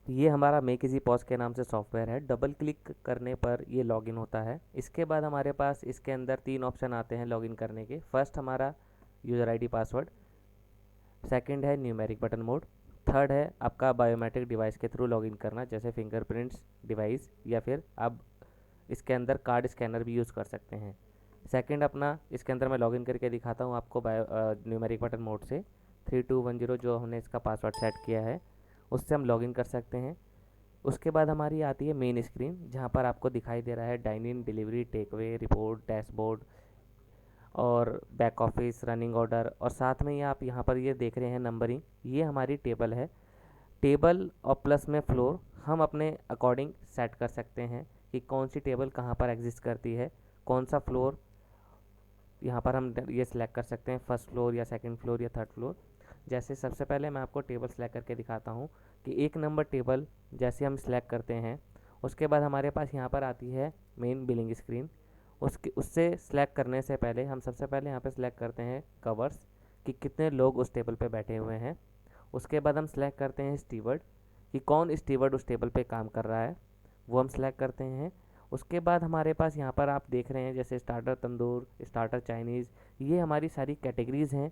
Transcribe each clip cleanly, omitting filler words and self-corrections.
ये हमारा make easy pause के नाम से सॉफ्टवेयर है। डबल क्लिक करने पर ये लॉगिन होता है। इसके बाद हमारे पास इसके अंदर 3 ऑप्शन आते हैं लॉगिन करने के। फर्स्ट हमारा यूज़र आईडी पासवर्ड, सेकंड है न्यूमेरिक बटन मोड, थर्ड है आपका बायोमेट्रिक डिवाइस के थ्रू लॉगिन करना, जैसे फिंगरप्रिंट्स डिवाइस या फिर आप इसके अंदर कार्ड स्कैनर भी यूज़ कर सकते हैं। सेकंड अपना इसके अंदर मैं लॉगिन करके दिखाता हूँ आपको न्यूमेरिक बटन मोड से। 3210 जो हमने इसका पासवर्ड सेट किया है उससे हम लॉगिन कर सकते हैं। उसके बाद हमारी आती है मेन स्क्रीन, जहाँ पर आपको दिखाई दे रहा है dine in, delivery, takeaway, report, dashboard और बैक ऑफिस, रनिंग ऑर्डर, और साथ में ही आप यहाँ पर ये देख रहे हैं नंबरिंग, ये हमारी टेबल है। टेबल और प्लस में फ्लोर हम अपने अकॉर्डिंग सेट कर सकते हैं कि कौन सी टेबल कहाँ पर एग्जिस्ट करती है, कौन सा फ्लोर यहाँ पर हम ये सिलेक्ट कर सकते हैं, फर्स्ट फ्लोर या सेकंड फ्लोर या थर्ड फ्लोर। जैसे सबसे पहले मैं आपको टेबल सेलेक्ट करके दिखाता हूँ कि 1 नंबर टेबल जैसे हम सिलेक्ट करते हैं उसके बाद हमारे पास यहाँ पर आती है मेन बिलिंग स्क्रीन। उससे सिलेक्ट करने से पहले हम सबसे पहले यहाँ पे सिलेक्ट करते हैं कवर्स, कि कितने लोग उस टेबल पे बैठे हुए हैं। उसके बाद हम सिलेक्ट करते हैं स्टीवर्ड, कि कौन स्टीवर्ड उस टेबल पे काम कर रहा है, वो हम सिलेक्ट करते हैं। उसके बाद हमारे पास यहाँ पर आप देख रहे हैं जैसे स्टार्टर तंदूर, स्टार्टर चाइनीज़, ये हमारी सारी कैटेगरीज़ हैं।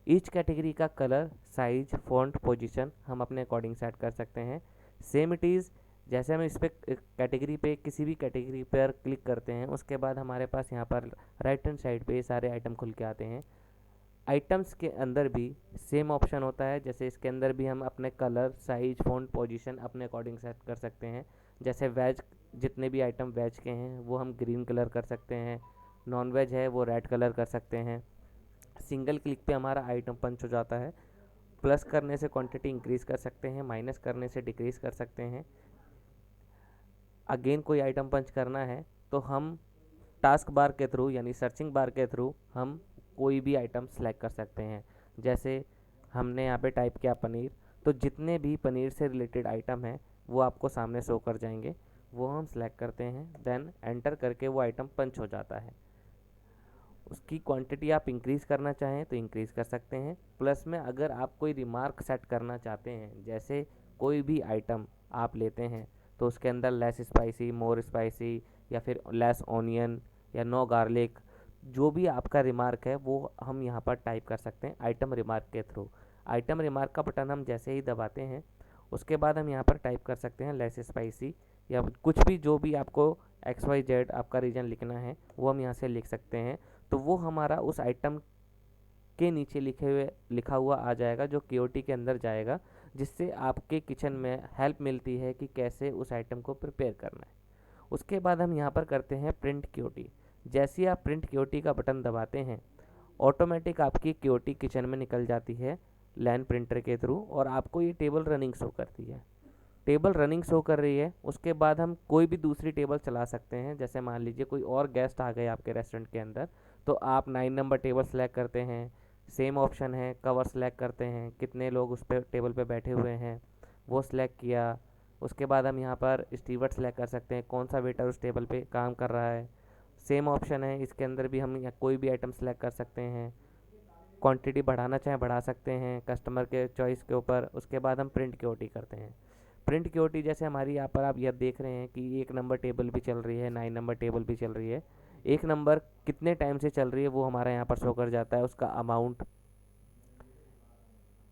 ईच कैटेगरी का कलर, साइज, फ़ॉन्ट, पोजीशन हम अपने अकॉर्डिंग सेट कर सकते हैं। सेम इट इज़, जैसे हम इस पर कैटेगरी पे किसी भी कैटेगरी पर क्लिक करते हैं उसके बाद हमारे पास यहाँ पर राइट हैंड साइड पे सारे आइटम खुल के आते हैं। आइटम्स के अंदर भी सेम ऑप्शन होता है, जैसे इसके अंदर भी हम अपने कलर, साइज, फ़ॉन्ट, पोजीशन अपने अकॉर्डिंग सेट कर सकते हैं। जैसे वेज, जितने भी आइटम वेज के हैं वो हम ग्रीन कलर कर सकते हैं, नॉन वेज है वो रेड कलर कर सकते हैं। सिंगल क्लिक पे हमारा आइटम पंच हो जाता है। प्लस करने से क्वांटिटी इंक्रीज़ कर सकते हैं, माइनस करने से डिक्रीज़ कर सकते हैं। अगेन कोई आइटम पंच करना है तो हम टास्क बार के थ्रू यानी सर्चिंग बार के थ्रू हम कोई भी आइटम सेलेक्ट कर सकते हैं। जैसे हमने यहाँ पे टाइप किया पनीर, तो जितने भी पनीर से रिलेटेड आइटम हैं वो आपको सामने शो कर जाएंगे, वो हम सेलेक्ट करते हैं, देन एंटर करके वो आइटम पंच हो जाता है। उसकी क्वांटिटी आप इंक्रीज़ करना चाहें तो इंक्रीज़ कर सकते हैं। प्लस में अगर आप कोई रिमार्क सेट करना चाहते हैं, जैसे कोई भी आइटम आप लेते हैं तो उसके अंदर लेस स्पाइसी, मोर स्पाइसी, या फिर लेस ऑनियन या नो गार्लिक, जो भी आपका रिमार्क है वो हम यहाँ पर टाइप कर सकते हैं आइटम रिमार्क के थ्रू। आइटम रिमार्क का बटन हम जैसे ही दबाते हैं उसके बाद हम यहाँ पर टाइप कर सकते हैं लेस स्पाइसी, या कुछ भी जो भी आपको XYZ आपका रीजन लिखना है वो हम यहाँ से लिख सकते हैं। तो वो हमारा उस आइटम के नीचे लिखा हुआ आ जाएगा जो KOT के अंदर जाएगा, जिससे आपके किचन में हेल्प मिलती है कि कैसे उस आइटम को प्रिपेयर करना है। उसके बाद हम यहाँ पर करते हैं प्रिंट KOT। जैसे ही आप प्रिंट KOT का बटन दबाते हैं ऑटोमेटिक आपकी KOT किचन में निकल जाती है लैन प्रिंटर के थ्रू, और आपको ये टेबल रनिंग शो करती है। टेबल रनिंग शो कर रही है, उसके बाद हम कोई भी दूसरी टेबल चला सकते हैं। जैसे मान लीजिए कोई और गेस्ट आ गए आपके रेस्टोरेंट के अंदर, तो आप 9 नंबर टेबल सेलेक्ट करते हैं, सेम ऑप्शन है, कवर सेलेक्ट करते हैं, कितने लोग उस पर टेबल पे बैठे हुए हैं वो सिलेक्ट किया। उसके बाद हम यहाँ पर स्टीवर्ड सेलेक्ट कर सकते हैं, कौन सा वेटर उस टेबल पे काम कर रहा है। सेम ऑप्शन है, इसके अंदर भी हम कोई भी आइटम सेलेक्ट कर सकते हैं, क्वांटिटी बढ़ाना चाहें बढ़ा सकते हैं कस्टमर के चॉइस के ऊपर। उसके बाद हम प्रिंट KOT करते हैं। प्रिंट KOT जैसे हमारी यहाँ पर आप यह देख रहे हैं कि 1 नंबर टेबल भी चल रही है, 9 नंबर टेबल भी चल रही है। 1 नंबर कितने टाइम से चल रही है वो हमारा यहाँ पर शो कर जाता है, उसका अमाउंट,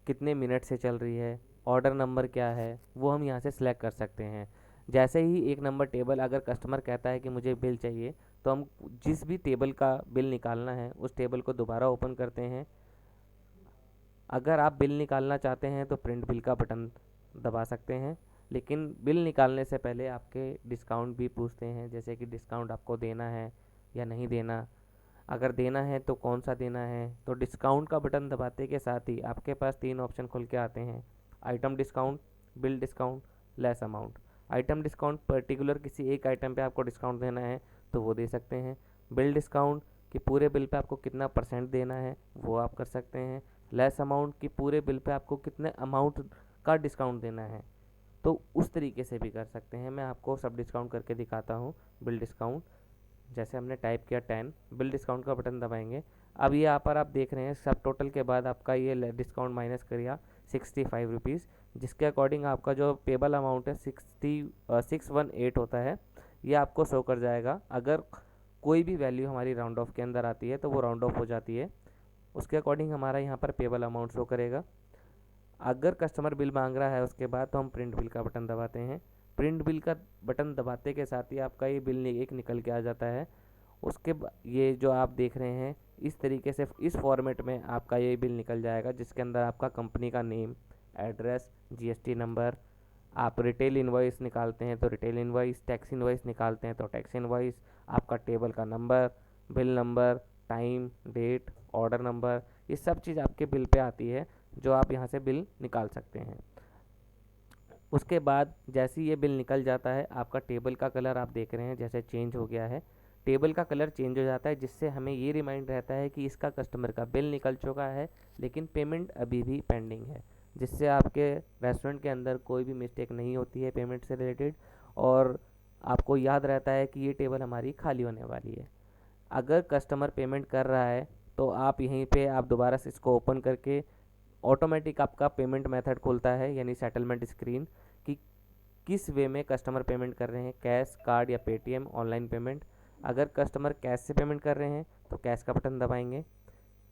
कितने मिनट से चल रही है, ऑर्डर नंबर क्या है, वो हम यहाँ से सिलेक्ट कर सकते हैं। जैसे ही 1 नंबर टेबल अगर कस्टमर कहता है कि मुझे बिल चाहिए, तो हम जिस भी टेबल का बिल निकालना है उस टेबल को दोबारा ओपन करते हैं। अगर आप बिल निकालना चाहते हैं तो प्रिंट बिल का बटन दबा सकते हैं, लेकिन बिल निकालने से पहले आपके डिस्काउंट भी पूछते हैं, जैसे कि डिस्काउंट आपको देना है या नहीं देना। अगर देना है तो कौन सा देना है। तो डिस्काउंट का बटन दबाते के साथ ही आपके पास 3 ऑप्शन खुल के आते हैं, item discount, bill discount, less amount. Item discount particular किसी एक आइटम पे आपको डिस्काउंट देना है तो वो दे सकते हैं। बिल डिस्काउंट कि पूरे बिल पे आपको कितना % देना है वो आप कर सकते हैं। लेस अमाउंट कि पूरे बिल पे आपको कितने अमाउंट का डिस्काउंट देना है, तो उस तरीके से भी कर सकते हैं। मैं आपको सब डिस्काउंट करके दिखाता हूँ। बिल डिस्काउंट जैसे हमने टाइप किया 10, बिल डिस्काउंट का बटन दबाएंगे। अब ये यहाँ पर आप देख रहे हैं सब टोटल के बाद आपका ये डिस्काउंट माइनस किया 65 रुपीज़, जिसके अकॉर्डिंग आपका जो पेबल अमाउंट है 618 होता है, ये आपको शो कर जाएगा। अगर कोई भी वैल्यू हमारी राउंड ऑफ के अंदर आती है तो वो राउंड ऑफ हो जाती है, उसके अकॉर्डिंग हमारा यहाँ पर पेबल अमाउंट शो करेगा। अगर कस्टमर बिल मांग रहा है उसके बाद तो हम प्रिंट बिल का बटन दबाते हैं। प्रिंट बिल का बटन दबाते के साथ ही आपका ये बिल एक निकल के आ जाता है। उसके ये जो आप देख रहे हैं इस तरीके से इस फॉर्मेट में आपका ये बिल निकल जाएगा, जिसके अंदर आपका कंपनी का नेम, एड्रेस, जीएसटी नंबर, आप रिटेल इनवॉइस निकालते हैं तो रिटेल इनवॉइस, टैक्स इनवॉइस निकालते हैं तो टैक्स इनवॉइस, आपका टेबल का number, bill number, time, date, order number, ये सब चीज़ आपके बिल पे आती है जो आप यहाँ से बिल निकाल सकते हैं। उसके बाद जैसे ये बिल निकल जाता है आपका टेबल का कलर आप देख रहे हैं जैसे चेंज हो गया है, टेबल का कलर चेंज हो जाता है, जिससे हमें ये रिमाइंड रहता है कि इसका कस्टमर का बिल निकल चुका है लेकिन पेमेंट अभी भी पेंडिंग है, जिससे आपके रेस्टोरेंट के अंदर कोई भी मिस्टेक नहीं होती है पेमेंट से रिलेटेड, और आपको याद रहता है कि ये टेबल हमारी खाली होने वाली है। अगर कस्टमर पेमेंट कर रहा है तो आप यहीं पे आप दोबारा से इसको ओपन करके ऑटोमेटिक आपका पेमेंट मेथड खुलता है, यानी सेटलमेंट स्क्रीन, कि किस वे में कस्टमर पेमेंट कर रहे हैं, कैश, कार्ड या पेटीएम, ऑनलाइन पेमेंट। अगर कस्टमर कैश से पेमेंट कर रहे हैं तो कैश का बटन दबाएंगे,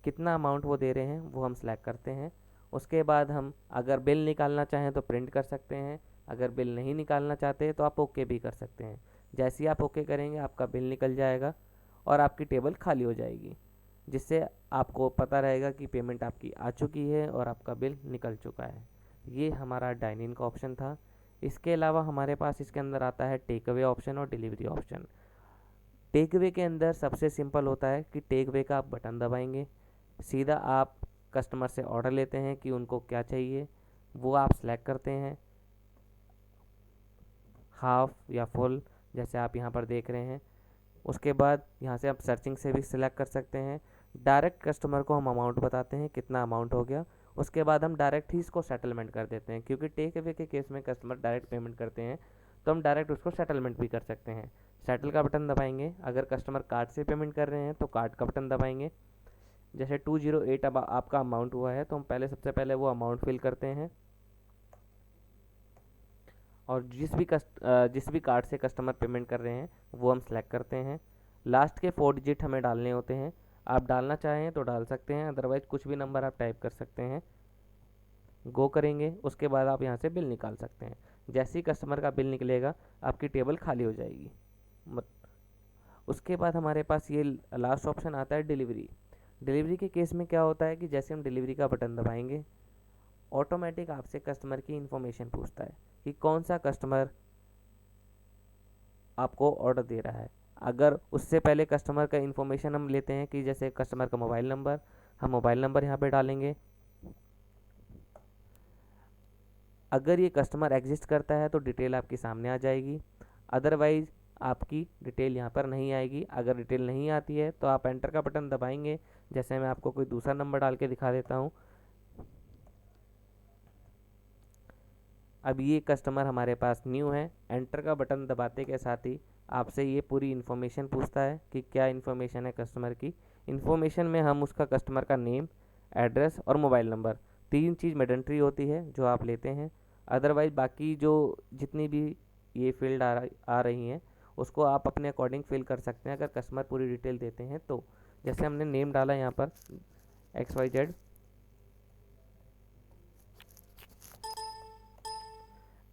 कितना अमाउंट वो दे रहे हैं वो हम सेलेक्ट करते हैं। उसके बाद हम अगर बिल निकालना चाहें तो प्रिंट कर सकते हैं, अगर बिल नहीं निकालना चाहते तो आप ओके भी कर सकते हैं। जैसे ही आप ओके करेंगे आपका बिल निकल जाएगा और आपकी टेबल खाली हो जाएगी, जिससे आपको पता रहेगा कि पेमेंट आपकी आ चुकी है और आपका बिल निकल चुका है। ये हमारा डाइन इन का ऑप्शन था। इसके अलावा हमारे पास इसके अंदर आता है टेक अवे ऑप्शन और डिलीवरी ऑप्शन। टेक अवे के अंदर सबसे सिंपल होता है कि टेक अवे का आप बटन दबाएंगे, सीधा आप कस्टमर से ऑर्डर लेते हैं कि उनको क्या चाहिए, वो आप सेलेक्ट करते हैं, हाफ या फुल जैसे आप यहाँ पर देख रहे हैं। उसके बाद यहाँ से आप सर्चिंग से भी सिलेक्ट कर सकते हैं। डायरेक्ट कस्टमर को हम अमाउंट बताते हैं कितना अमाउंट हो गया, उसके बाद हम डायरेक्ट ही इसको सेटलमेंट कर देते हैं, क्योंकि टेक अवे के केस में कस्टमर डायरेक्ट पेमेंट करते हैं तो हम डायरेक्ट उसको सेटलमेंट भी कर सकते हैं। सेटल का बटन दबाएंगे, अगर कस्टमर कार्ड से पेमेंट कर रहे हैं तो कार्ड का बटन दबाएंगे। जैसे 208 अब आपका अमाउंट हुआ है तो हम पहले सबसे पहले वो अमाउंट फिल करते हैं, और जिस भी कार्ड से कस्टमर पेमेंट कर रहे हैं वो हम सेलेक्ट करते हैं। लास्ट के 4 डिजिट हमें डालने होते हैं, आप डालना चाहें तो डाल सकते हैं, अदरवाइज़ कुछ भी नंबर आप टाइप कर सकते हैं। गो करेंगे, उसके बाद आप यहाँ से बिल निकाल सकते हैं। जैसे ही कस्टमर का बिल निकलेगा आपकी टेबल खाली हो जाएगी। उसके बाद हमारे पास ये लास्ट ऑप्शन आता है डिलीवरी। डिलीवरी के केस में क्या होता है कि जैसे हम डिलीवरी का बटन दबाएंगे ऑटोमेटिक आपसे कस्टमर की इन्फॉर्मेशन पूछता है कि कौन सा कस्टमर आपको ऑर्डर दे रहा है। अगर उससे पहले कस्टमर का इन्फॉर्मेशन हम लेते हैं कि जैसे कस्टमर का मोबाइल नंबर, हम मोबाइल नंबर यहाँ पे डालेंगे। अगर ये कस्टमर एग्जिस्ट करता है तो डिटेल आपके सामने आ जाएगी, अदरवाइज़ आपकी डिटेल यहाँ पर नहीं आएगी। अगर डिटेल नहीं आती है तो आप एंटर का बटन दबाएंगे। जैसे मैं आपको कोई दूसरा नंबर डाल के दिखा देता हूँ। अब ये कस्टमर हमारे पास न्यू है, एंटर का बटन दबाते के साथ ही आपसे ये पूरी इन्फॉर्मेशन पूछता है कि क्या इन्फॉर्मेशन है कस्टमर की। इन्फॉर्मेशन में हम उसका कस्टमर का नेम, एड्रेस और मोबाइल नंबर, 3 चीज़ मैंडेटरी होती है जो आप लेते हैं। अदरवाइज़ बाकी जो जितनी भी ये फील्ड आ रही हैं उसको आप अपने अकॉर्डिंग फिल कर सकते हैं अगर कस्टमर पूरी डिटेल देते हैं तो। जैसे हमने नेम डाला यहाँ पर XYZ,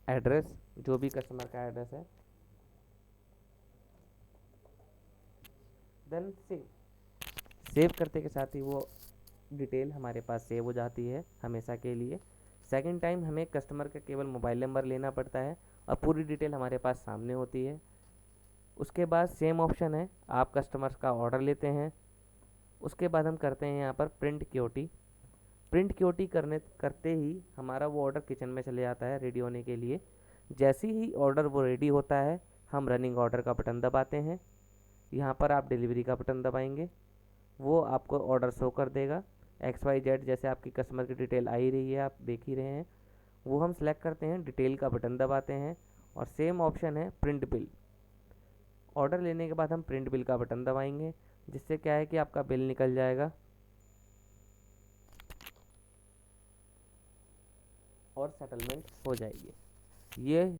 एड्रेस जो भी कस्टमर का एड्रेस है, देन सेव करते के साथ ही वो डिटेल हमारे पास सेव हो जाती है हमेशा के लिए। सेकंड टाइम हमें कस्टमर का केवल मोबाइल नंबर लेना पड़ता है और पूरी डिटेल हमारे पास सामने होती है। उसके बाद सेम ऑप्शन है, आप कस्टमर्स का ऑर्डर लेते हैं। उसके बाद हम करते हैं यहाँ पर प्रिंट क्यूटी। प्रिंट क्यूटी करते ही हमारा वो ऑर्डर किचन में चले जाता है रेडी होने के लिए। जैसे ही ऑर्डर वो रेडी होता है हम रनिंग ऑर्डर का बटन दबाते हैं। यहाँ पर आप डिलीवरी का बटन दबाएंगे, वो आपको ऑर्डर शो कर देगा। XYZ जैसे आपकी कस्टमर की डिटेल आ ही रही है, आप देख ही रहे हैं। वो हम सेलेक्ट करते हैं, डिटेल का बटन दबाते हैं और सेम ऑप्शन है प्रिंट बिल। ऑर्डर लेने के बाद हम प्रिंट बिल का बटन दबाएंगे, जिससे क्या है कि आपका बिल निकल जाएगा। और सेटलमेंट हो जाएगी। ये